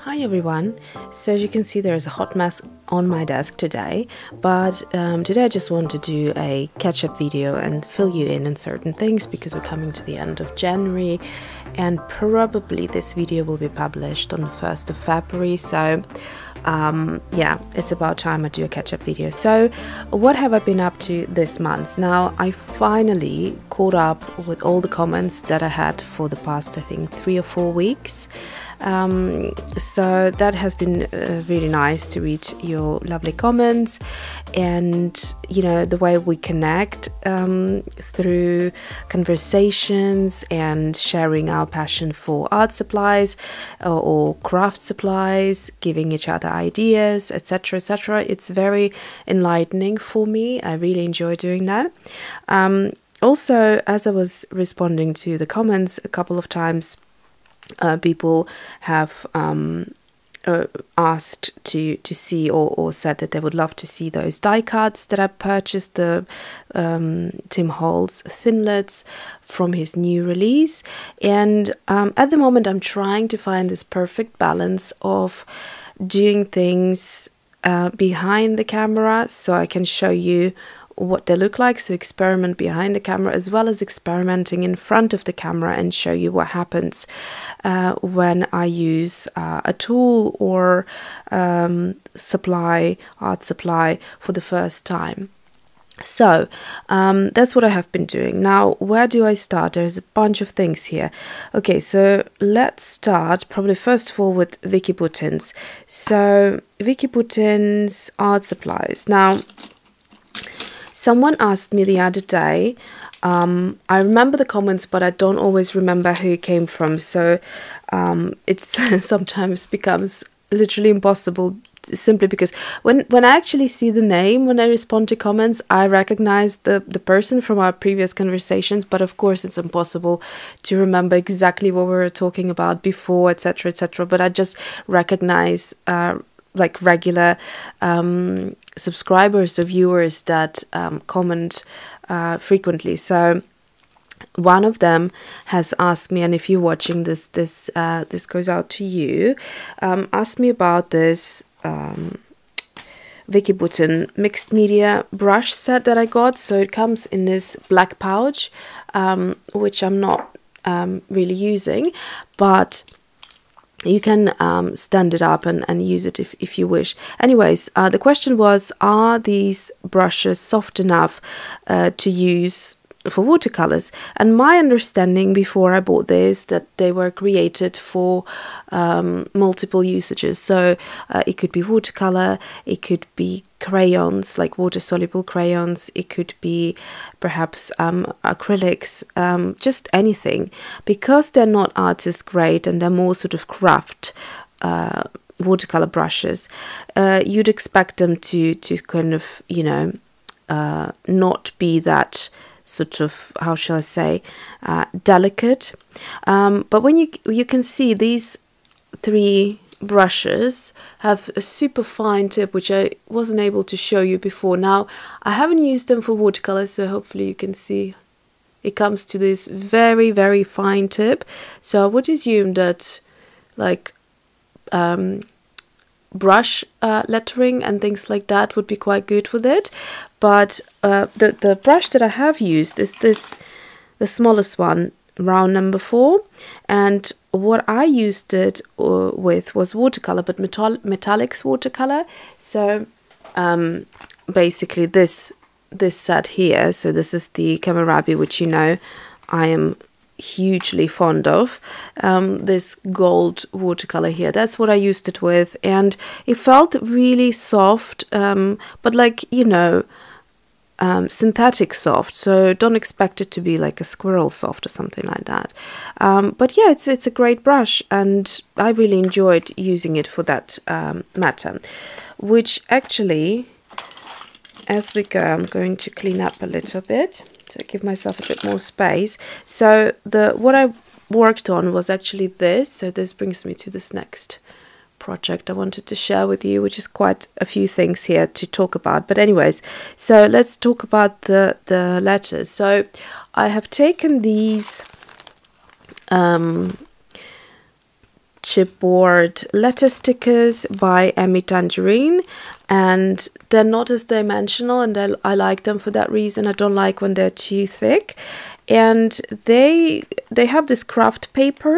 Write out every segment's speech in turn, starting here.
Hi everyone, so as you can see there is a hot mess on my desk today, but today I just want to do a catch-up video and fill you in on certain things because we're coming to the end of January and probably this video will be published on the 1st of February, so yeah, it's about time I do a catch-up video. So what have I been up to this month? Now I finally caught up with all the comments that I had for the past I think 3 or 4 weeks. So that has been really nice to read your lovely comments and you know the way we connect through conversations and sharing our passion for art supplies or craft supplies, giving each other ideas, etc, etc. It's very enlightening for me. I really enjoy doing that. Also, as I was responding to the comments a couple of times, people have asked to see or said that they would love to see those die cuts that I purchased, the Tim Holtz Thinlits from his new release. And at the moment I'm trying to find this perfect balance of doing things behind the camera so I can show you what they look like, so experiment behind the camera as well as experimenting in front of the camera and show you what happens when I use a tool or art supply for the first time. So that's what I have been doing. Now where do I start? There's a bunch of things here. Okay, so let's start probably first of all with Vicki Boutin's. So Vicki Boutin's art supplies. Now someone asked me the other day, I remember the comments, but I don't always remember who it came from. So it sometimes becomes literally impossible simply because when I actually see the name, when I respond to comments, I recognize the person from our previous conversations. But of course, it's impossible to remember exactly what we were talking about before, etc, etc. But I just recognize like regular subscribers or viewers that comment frequently. So one of them has asked me, and if you're watching this goes out to you, asked me about this Vicki Boutin mixed media brush set that I got. So it comes in this black pouch, which I'm not really using, but you can stand it up and use it if you wish. Anyways, the question was, are these brushes soft enough to use for watercolors? And my understanding before I bought this that they were created for multiple usages. So it could be watercolor, it could be crayons, like water soluble crayons, it could be perhaps acrylics, just anything. Because they're not artist grade and they're more sort of craft watercolor brushes, you'd expect them to kind of, you know, not be that sort of, how shall I say, delicate. But when you can see these 3 brushes have a super fine tip, which I wasn't able to show you before. Now I haven't used them for watercolor, so hopefully you can see it comes to this very, very fine tip. So I would assume that like brush lettering and things like that would be quite good with it. But the brush that I have used is the smallest one, round number 4, and what I used it with was watercolor, but metallics watercolor. So basically this set here, so this is the Kamarabi, which you know I am hugely fond of, this gold watercolor here. That's what I used it with, and it felt really soft, but like, you know, synthetic soft, so don't expect it to be like a squirrel soft or something like that. But yeah, it's a great brush and I really enjoyed using it for that matter. Which actually, as we go, I'm going to clean up a little bit to give myself a bit more space. So what I worked on was actually this. So this brings me to this next project I wanted to share with you, which is quite a few things here to talk about. But anyways, so let's talk about the letters. So I have taken these chipboard letter stickers by Emmy Tangerine, and they're not as dimensional, and I like them for that reason. I don't like when they're too thick, and they have this craft paper,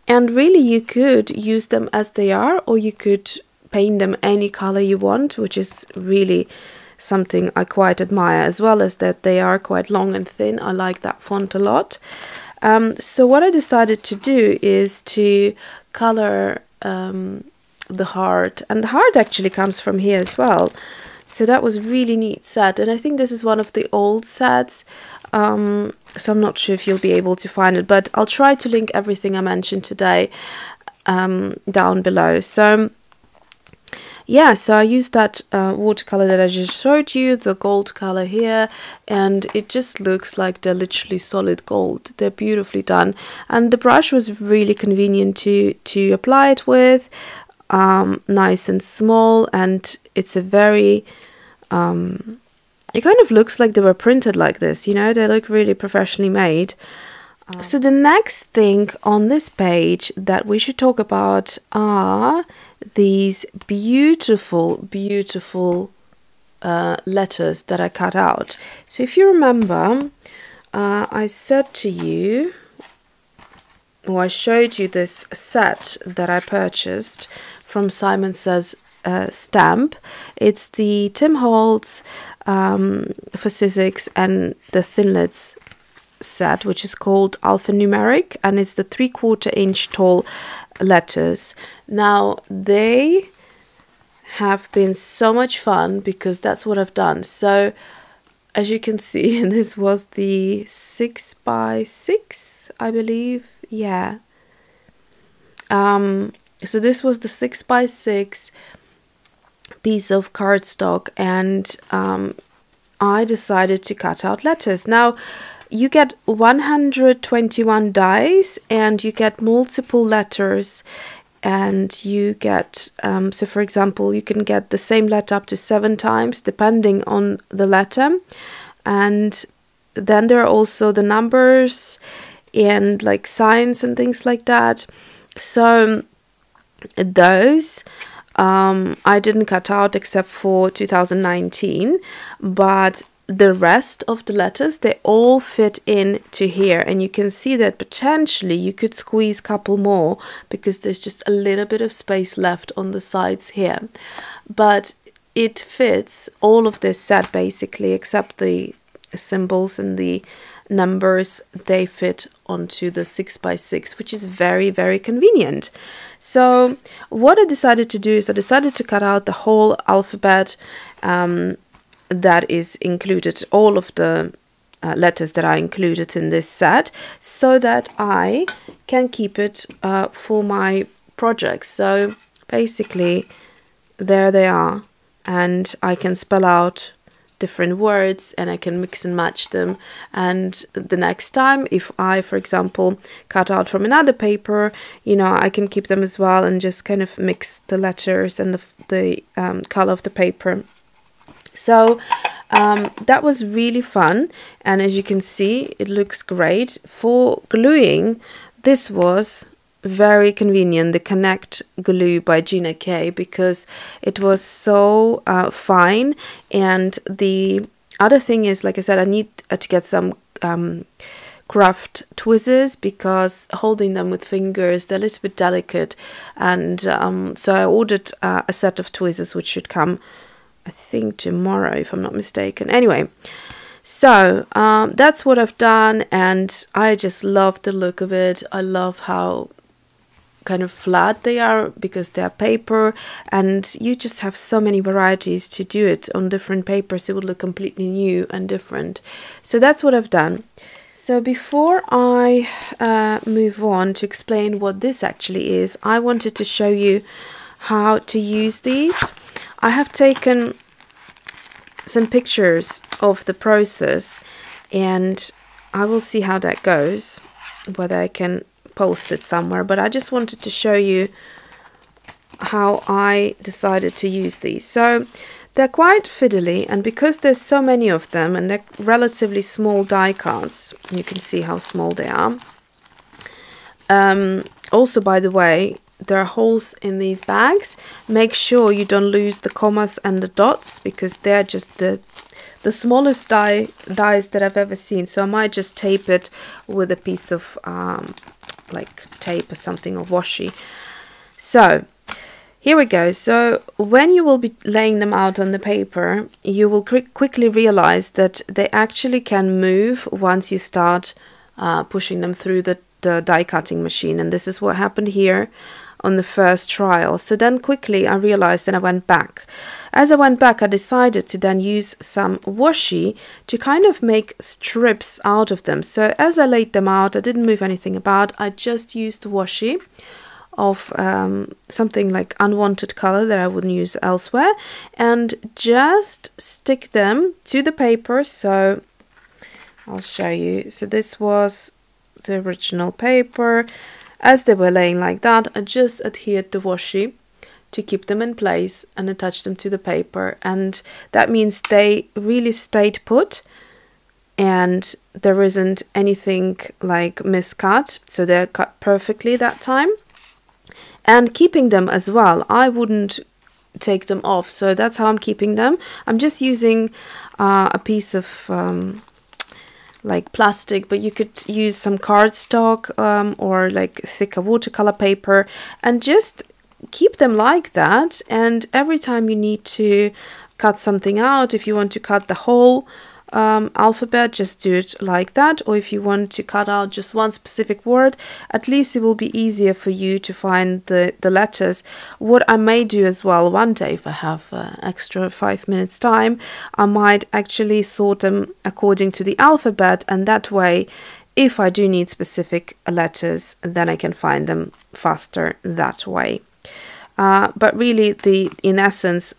and really you could use them as they are, or you could paint them any color you want, which is really something I quite admire, as well as that they are quite long and thin. I like that font a lot. So what I decided to do is to color the heart, and the heart actually comes from here as well. So that was really neat set, and I think this is one of the old sets, so I'm not sure if you'll be able to find it, but I'll try to link everything I mentioned today down below. So yeah, so I used that watercolor that I just showed you, the gold color here, and it just looks like they're literally solid gold. They're beautifully done, and the brush was really convenient to apply it with, nice and small, and it's a very it kind of looks like they were printed like this, you know, they look really professionally made. So the next thing on this page that we should talk about are these beautiful, beautiful letters that I cut out. So if you remember, I said to you, or I showed you this set that I purchased from Simon Says Stamp. It's the Tim Holtz for Sizzix and the Thinlits set, which is called alphanumeric, and it's the 3/4 inch tall letters. Now they have been so much fun because that's what I've done. So as you can see, this was the 6x6, I believe. Yeah. So this was the 6x6 piece of cardstock, and I decided to cut out letters. Now you get 121 dies, and you get multiple letters, and you get so for example, you can get the same letter up to 7 times depending on the letter, and then there are also the numbers and like signs and things like that. So those I didn't cut out except for 2019, but the rest of the letters, they all fit in to here, and you can see that potentially you could squeeze a couple more because there's just a little bit of space left on the sides here, but it fits all of this set basically, except the symbols and the numbers. They fit onto the 6x6, which is very, very convenient. So what I decided to do is I decided to cut out the whole alphabet that is included, all of the letters that are included in this set, so that I can keep it for my projects. So basically there they are, and I can spell out different words and I can mix and match them, and the next time if I, for example, cut out from another paper, you know, I can keep them as well and just kind of mix the letters and the color of the paper. So that was really fun, and as you can see, it looks great. For gluing, this was very convenient, the Connect glue by Gina K, because it was so fine. And the other thing is, like I said, I need to get some craft tweezers, because holding them with fingers, they're a little bit delicate, and so I ordered a set of tweezers which should come, I think, tomorrow if I'm not mistaken. Anyway, so that's what I've done, and I just love the look of it. I love how kind of flat they are because they're paper, and you just have so many varieties to do it on different papers. It would look completely new and different. So that's what I've done. So before I move on to explain what this actually is, I wanted to show you how to use these. I have taken some pictures of the process, and I will see how that goes, whether I can post it somewhere, but I just wanted to show you how I decided to use these. So they're quite fiddly, and because there's so many of them and they're relatively small die cuts, you can see how small they are. Also, by the way, there are holes in these bags, make sure you don't lose the commas and the dots, because they're just the smallest dies that I've ever seen. So I might just tape it with a piece of like tape or something, or washi. So here we go. So when you will be laying them out on the paper, you will quickly realize that they actually can move once you start pushing them through the die cutting machine. And this is what happened here on the first trial. So then quickly I realized, and I went back. As I went back, I decided to then use some washi to kind of make strips out of them. So as I laid them out, I didn't move anything about. I just used washi of something like unwanted color that I wouldn't use elsewhere, and just stick them to the paper. So I'll show you. So this was the original paper. As they were laying like that, I just adhered the washi to keep them in place and attach them to the paper, and that means they really stayed put and there isn't anything like miscut, so they're cut perfectly that time. And keeping them as well, I wouldn't take them off, so that's how I'm keeping them. I'm just using a piece of like plastic, but you could use some cardstock or like thicker watercolor paper, and just keep them like that. And every time you need to cut something out, if you want to cut the whole alphabet, just do it like that. Or if you want to cut out just one specific word, at least it will be easier for you to find the letters. What I may do as well one day, if I have extra 5 minutes time, I might actually sort them according to the alphabet, and that way if I do need specific letters, then I can find them faster that way. But really, in essence,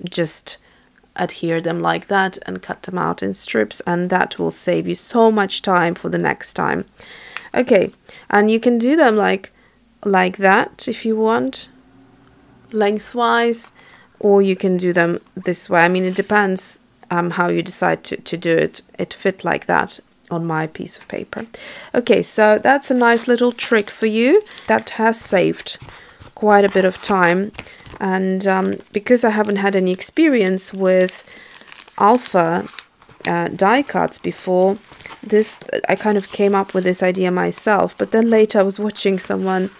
just adhere them like that and cut them out in strips, and that will save you so much time for the next time. Okay, and you can do them like that if you want, lengthwise, or you can do them this way. I mean, it depends how you decide to do it. It fit like that on my piece of paper. Okay, so that's a nice little trick for you that has saved quite a bit of time. And because I haven't had any experience with alpha die cuts before, I kind of came up with this idea myself. But then later I was watching someone,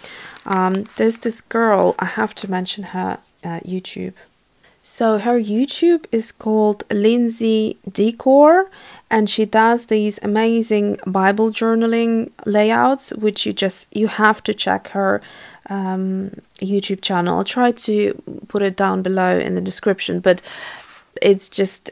there's this girl, I have to mention her YouTube. So her YouTube is called Lindsay Decor, and she does these amazing Bible journaling layouts, which you have to check her YouTube channel. I'll try to put it down below in the description, but it's just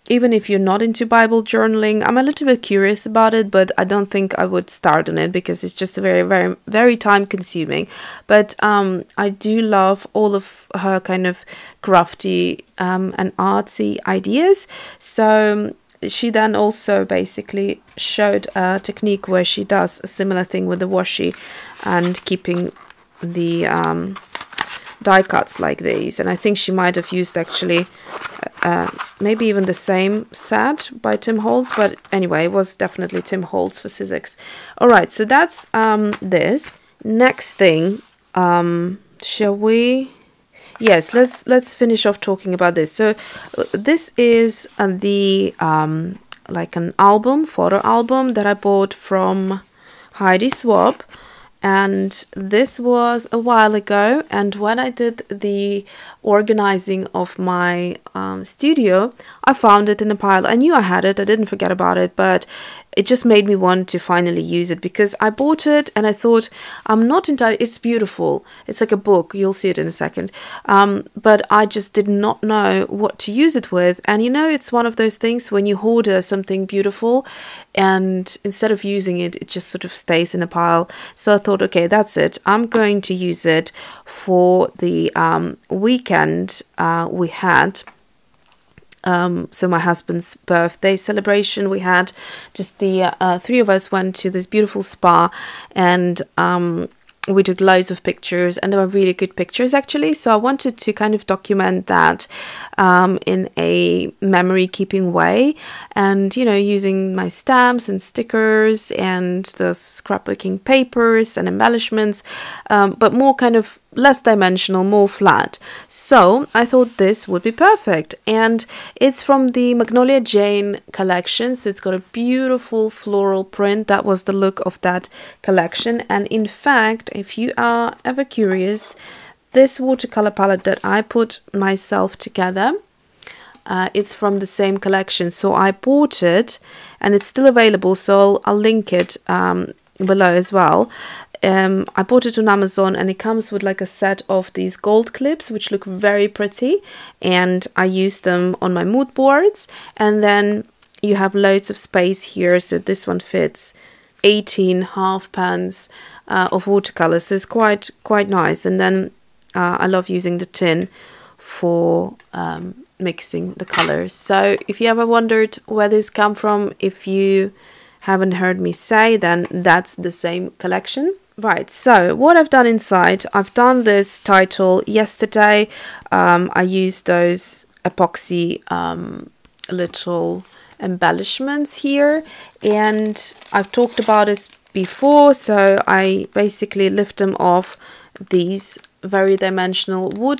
even if you're not into Bible journaling, I'm a little bit curious about it, but I don't think I would start on it because it's just very, very, very time consuming. But I do love all of her kind of crafty and artsy ideas. So she then also basically showed a technique where she does a similar thing with the washi and keeping the die cuts like these. And I think she might have used actually maybe even the same set by Tim Holtz, but anyway, it was definitely Tim Holtz for Sizzix. All right, so that's this. Next thing, shall we? Yes, let's finish off talking about this. So this is the like an album, photo album that I bought from Heidi Swap. And this was a while ago, and when I did the organizing of my studio, I found it in a pile. I knew I had it, I didn't forget about it, but it just made me want to finally use it, because I bought it and I thought, I'm not entirely, it's beautiful, it's like a book, you'll see it in a second, but I just did not know what to use it with. And you know, it's one of those things when you order something beautiful and instead of using it, it just sort of stays in a pile. So I thought, okay, that's it, I'm going to use it for the weekend we had. So my husband's birthday celebration, we had just the three of us went to this beautiful spa, and we took loads of pictures, and they were really good pictures actually, so I wanted to kind of document that in a memory keeping way, and you know, using my stamps and stickers and the scrapbooking papers and embellishments, but more kind of less dimensional, more flat. So I thought this would be perfect, and it's from the Magnolia Jane collection, so it's got a beautiful floral print. That was the look of that collection. And in fact, if you are ever curious, this watercolor palette that I put myself together, it's from the same collection, so I bought it and it's still available, so I'll link it below as well. I bought it on Amazon, and it comes with like a set of these gold clips which look very pretty, and I use them on my mood boards. And then you have loads of space here, so this one fits 18 half pans of watercolor, so it's quite nice. And then I love using the tin for mixing the colors. So if you ever wondered where this come from, if you haven't heard me say, then that's the same collection. Right, so what I've done inside, I've done this title yesterday. I used those epoxy little embellishments here, and I've talked about this before, so I basically lift them off these very dimensional wood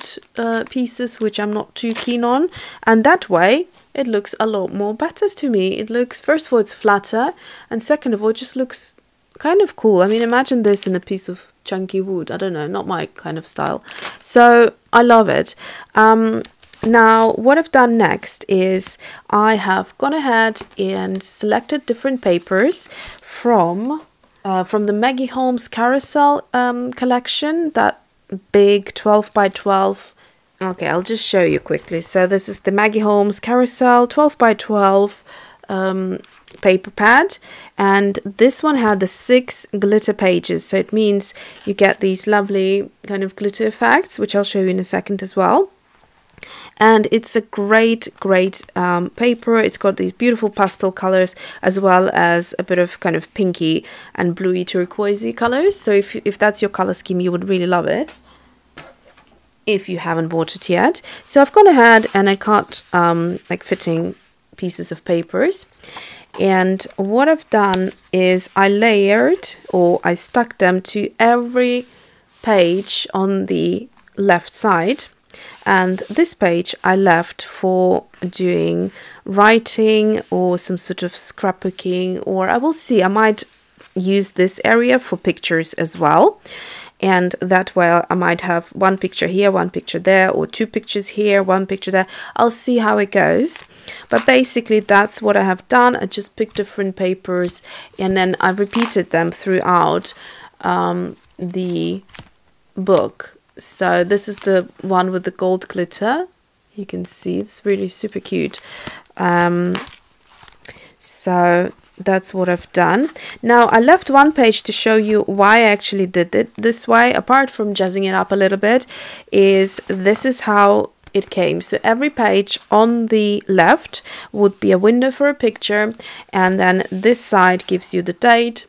pieces, which I'm not too keen on, and that way it looks a lot more better to me. It looks, first of all, it's flatter, and second of all, it just looks kind of cool. I mean, imagine this in a piece of chunky wood. I don't know, not my kind of style. So I love it. Now, what I've done next is I have gone ahead and selected different papers from the Maggie Holmes Carousel collection, that big 12 by 12. Okay, I'll just show you quickly. So this is the Maggie Holmes Carousel 12 by 12 paper pad, and this one had the 6 glitter pages, so it means you get these lovely kind of glitter effects, which I'll show you in a second as well. And it's a great paper. It's got these beautiful pastel colors, as well as a bit of kind of pinky and bluey turquoisey colors. So if that's your color scheme, you would really love it if you haven't bought it yet. So I've gone ahead and I cut like fitting pieces of papers. And what I've done is I layered, or I stuck them to every page on the left side. And this page I left for doing writing or some sort of scrapbooking, or I will see, I might use this area for pictures as well. And that way I might have one picture here, one picture there, or 2 pictures here, 1 picture there. I'll see how it goes. But basically that's what I have done. I just picked different papers and then I repeated them throughout the book. So this is the one with the gold glitter. You can see it's really super cute. So that's what I've done. Now I left one page to show you why I actually did it this way, apart from jazzing it up a little bit, is this is how it came. So every page on the left would be a window for a picture, and then this side gives you the date,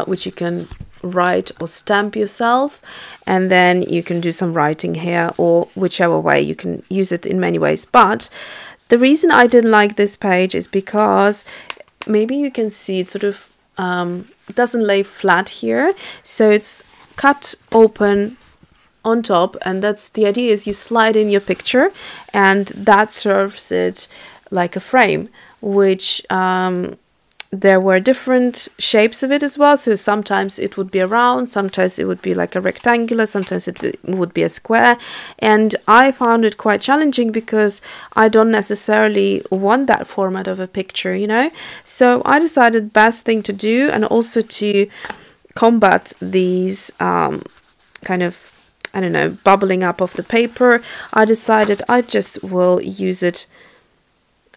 which you can write or stamp yourself, and then you can do some writing here, or whichever way. You can use it in many ways, but the reason I didn't like this page is because maybe you can see it sort of doesn't lay flat here, so it's cut open on top, and that's the idea, is you slide in your picture and that serves it like a frame, which there were different shapes of it as well. So sometimes it would be a round, sometimes it would be like a rectangular, sometimes it would be a square, and I found it quite challenging because I don't necessarily want that format of a picture, you know. So I decided best thing to do, and also to combat these kind of, I don't know, bubbling up of the paper, I decided I just will use it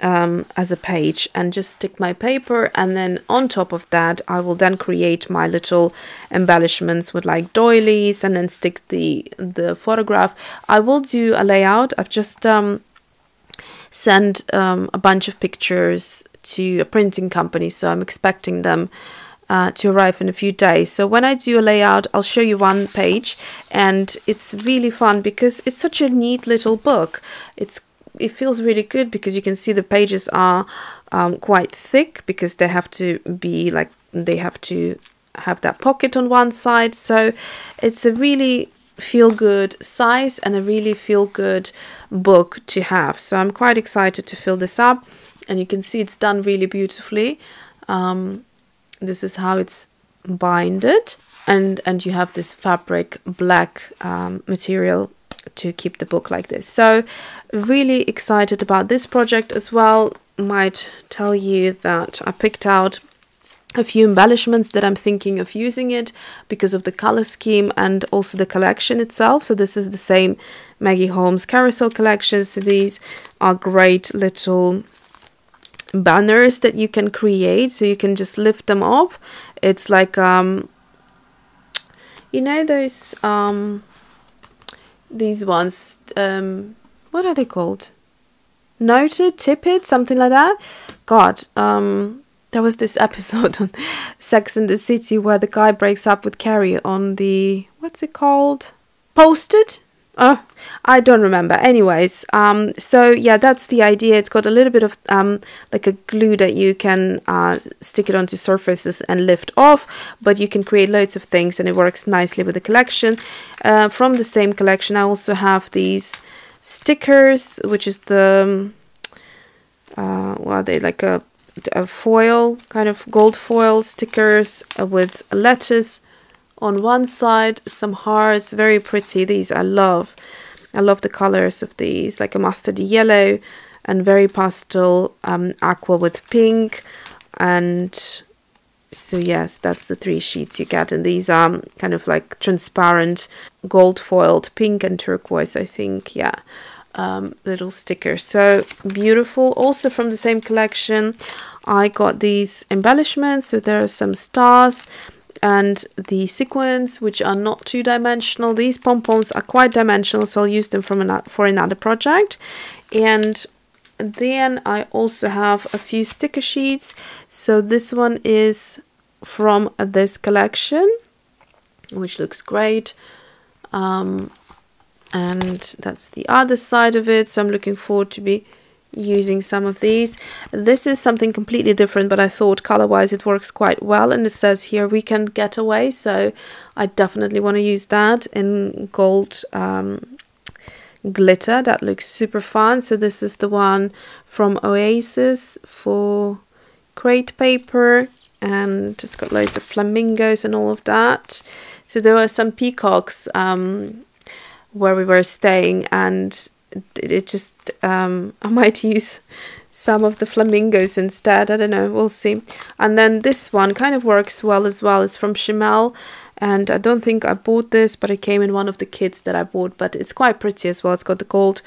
as a page and just stick my paper, and then on top of that I will then create my little embellishments with like doilies, and then stick the photograph. I will do a layout. I've just sent a bunch of pictures to a printing company, so I'm expecting them to arrive in a few days. So when I do a layout, I'll show you one page, and it's really fun because it's such a neat little book. It feels really good because you can see the pages are quite thick because they have to be like, they have to have that pocket on one side. So it's a really feel good size and a really feel good book to have. So I'm quite excited to fill this up, and you can see it's done really beautifully. This is how it's binded, and you have this fabric black material to keep the book like this. So really excited about this project as well. Might tell you that I picked out a few embellishments that I'm thinking of using it because of the color scheme and also the collection itself. So this is the same Maggie Holmes carousel collection. So these are great little banners that you can create, so you can just lift them up. It's like you know those these ones, what are they called? Noted, tippet, something like that. God, there was this episode on Sex and the City where the guy breaks up with Carrie on the, what's it called? Posted? Oh, I don't remember. Anyways, so yeah, that's the idea. It's got a little bit of like a glue that you can stick it onto surfaces and lift off, but you can create loads of things, and it works nicely with the collection. From the same collection, I also have these stickers, which is the well, they like a foil, kind of gold foil stickers with letters on one side, some hearts, very pretty. These I love the colors of these, like a mustardy yellow and very pastel aqua with pink. And so yes, that's the 3 sheets you get, and these are kind of like transparent gold foiled pink and turquoise, I think. Yeah, little stickers, so beautiful. Also from the same collection, I got these embellishments. So there are some stars and the sequins, which are not 2-dimensional. These pom-poms are quite dimensional, so I'll use them for another project. And then I also have a few sticker sheets. So this one is from this collection, which looks great. And that's the other side of it. So I'm looking forward to be using some of these. This is something completely different, but I thought color-wise it works quite well, and it says here Weekend Getaway, so I definitely want to use that in gold glitter. That looks super fun. So this is the one from Oasis for crate paper, and it's got loads of flamingos and all of that. So there were some peacocks where we were staying, and it just I might use some of the flamingos instead. I don't know, we'll see. And then this one kind of works well as well. It's from Chimel, and I don't think I bought this, but it came in one of the kits that I bought. But it's quite pretty as well. It's got the gold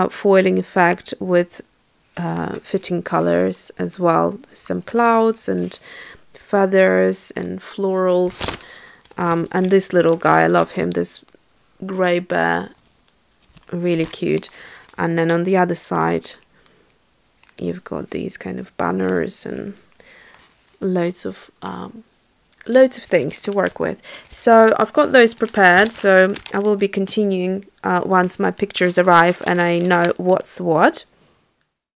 foiling effect with fitting colors as well. Some clouds and feathers and florals. And this little guy, I love him, this grey bear, really cute. And then on the other side you've got these kind of banners and loads of things to work with. So I've got those prepared, so I will be continuing once my pictures arrive and I know what's what.